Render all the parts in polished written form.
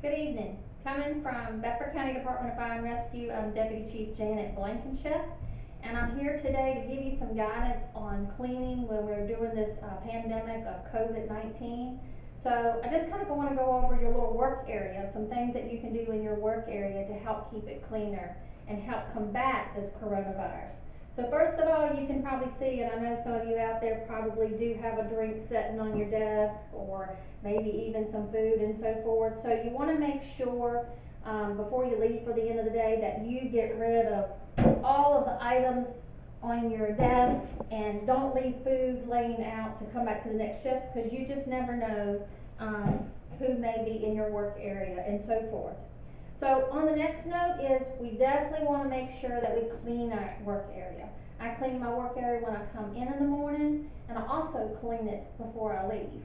Good evening. Coming from Bedford County Department of Fire and Rescue, I'm Deputy Chief Janet Blankenship, and I'm here today to give you some guidance on cleaning when we're doing this pandemic of COVID-19. So I just kind of want to go over your little work area, some things that you can do in your work area to help keep it cleaner and help combat this coronavirus. So first of all, you can probably see, and I know some of you out there probably do have a drink sitting on your desk or maybe even some food and so forth. So you want to make sure before you leave for the end of the day that you get rid of all of the items on your desk and don't leave food laying out to come back to the next shift, because you just never know who may be in your work area and so forth. So on the next note is we definitely want to make sure that we clean our work area. I clean my work area when I come in the morning, and I also clean it before I leave.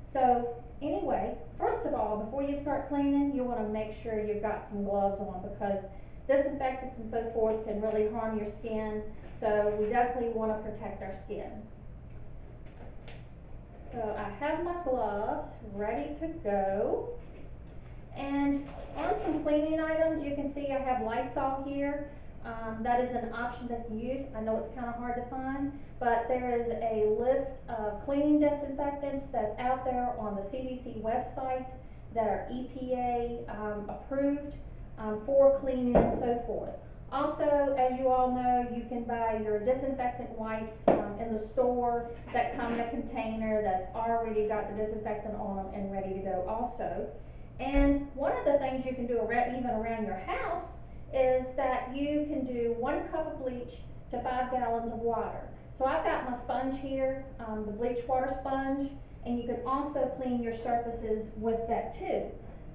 So anyway, first of all, before you start cleaning, you want to make sure you've got some gloves on, because disinfectants and so forth can really harm your skin. So we definitely want to protect our skin. So I have my gloves ready to go. And on some cleaning items, you can see I have Lysol here. That is an option that you use. I know it's kind of hard to find, but there is a list of cleaning disinfectants that's out there on the CDC website that are EPA approved for cleaning and so forth. Also, as you all know, you can buy your disinfectant wipes in the store that come in a container that's already got the disinfectant on them and ready to go also. And one of the things you can do even around your house is that you can do 1 cup of bleach to 5 gallons of water. So I've got my sponge here, the bleach water sponge, and you can also clean your surfaces with that too.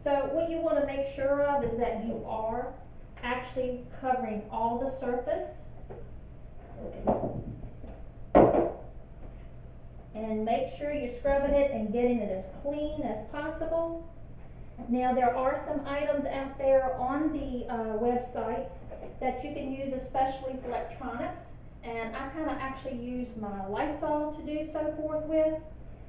So what you want to make sure of is that you are actually covering all the surface. And make sure you're scrubbing it and getting it as clean as possible. Now there are some items out there on the websites that you can use, especially for electronics, and I kind of actually use my Lysol to do so forth with,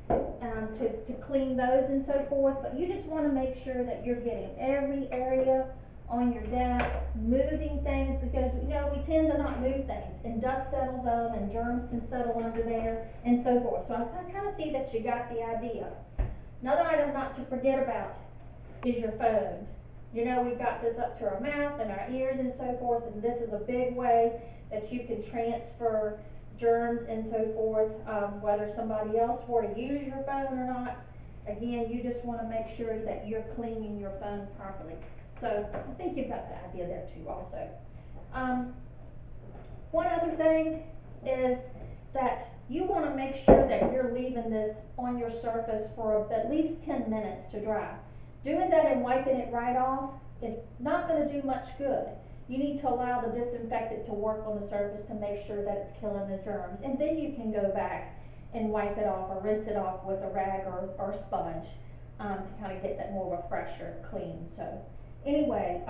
to clean those and so forth. But you just want to make sure that you're getting every area on your desk, moving things, because you know we tend to not move things, and dust settles on and germs can settle under there and so forth. So I kind of see that you got the idea. Another item not to forget about is your phone. You know, we've got this up to our mouth and our ears and so forth, and this is a big way that you can transfer germs and so forth, whether somebody else were to use your phone or not. Again, you just want to make sure that you're cleaning your phone properly. So I think you've got the idea there too also. One other thing is that you want to make sure that you're leaving this on your surface for at least 10 minutes to dry. Doing that and wiping it right off is not going to do much good. You need to allow the disinfectant to work on the surface to make sure that it's killing the germs. And then you can go back and wipe it off or rinse it off with a rag or sponge to kind of get that more of a fresher clean. So anyway,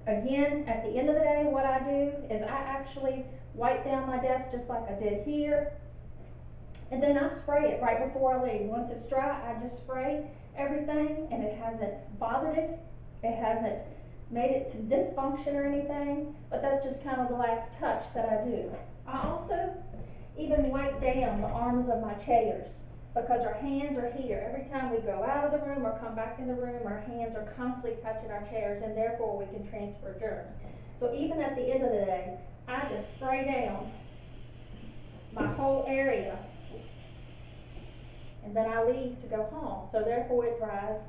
again, at the end of the day, what I do is I actually wipe down my desk just like I did here. And then I spray it right before I leave. Once it's dry, I just spray everything, and it hasn't bothered it. It hasn't made it to dysfunction or anything, but that's just kind of the last touch that I do. I also even wipe down the arms of my chairs, because our hands are here. Every time we go out of the room or come back in the room, our hands are constantly touching our chairs, and therefore we can transfer germs. So even at the end of the day, I just spray down my whole area, and then I leave to go home. So therefore it dries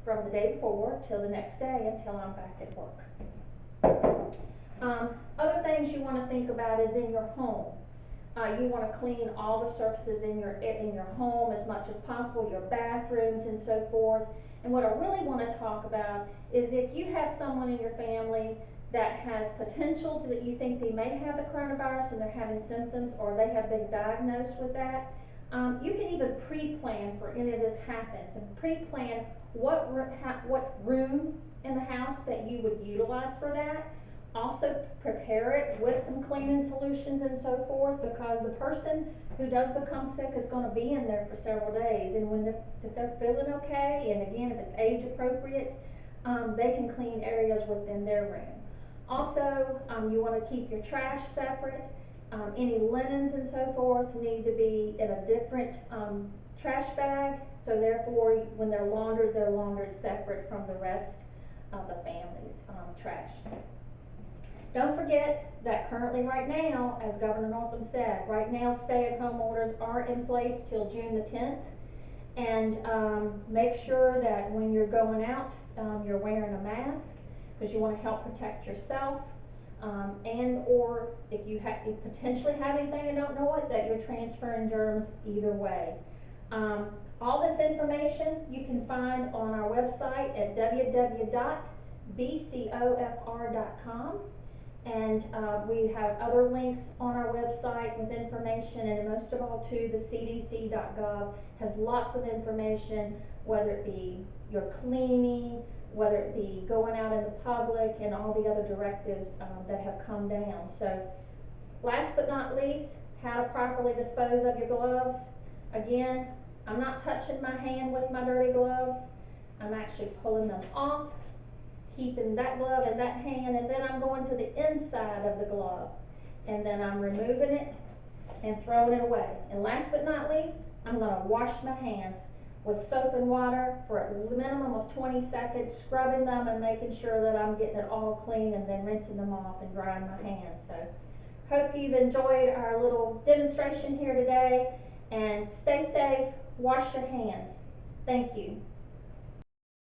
from the day before till the next day until I'm back at work. Other things you want to think about is in your home. You want to clean all the surfaces in your home as much as possible, your bathrooms and so forth. And what I really want to talk about is if you have someone in your family that has potential that you think they may have the coronavirus and they're having symptoms, or they have been diagnosed with that, you can even pre-plan for any of this happens, and pre-plan what room in the house that you would utilize for that. Also prepare it with some cleaning solutions and so forth, because the person who does become sick is going to be in there for several days, and if they're feeling okay, and again if it's age appropriate, they can clean areas within their room. Also, you want to keep your trash separate. Any linens and so forth need to be in a different trash bag, so therefore when they're laundered separate from the rest of the family's trash. Don't forget that currently right now, as Governor Northam said, right now stay-at-home orders are in place till June the 10th. And make sure that when you're going out, you're wearing a mask because you want to help protect yourself. And or if you potentially have anything and don't know it, that you're transferring germs either way. All this information you can find on our website at www.bcofr.com. And we have other links on our website with information, and most of all to the cdc.gov has lots of information, whether it be your cleaning, whether it be going out in the public, and all the other directives that have come down. So last but not least, how to properly dispose of your gloves. Again, I'm not touching my hand with my dirty gloves. I'm actually pulling them off, keeping that glove in that hand, and then I'm going to the inside of the glove, and then I'm removing it and throwing it away. And last but not least, I'm going to wash my hands with soap and water for a minimum of 20 seconds, scrubbing them and making sure that I'm getting it all clean, and then rinsing them off and drying my hands. So hope you've enjoyed our little demonstration here today, and stay safe, wash your hands. Thank you.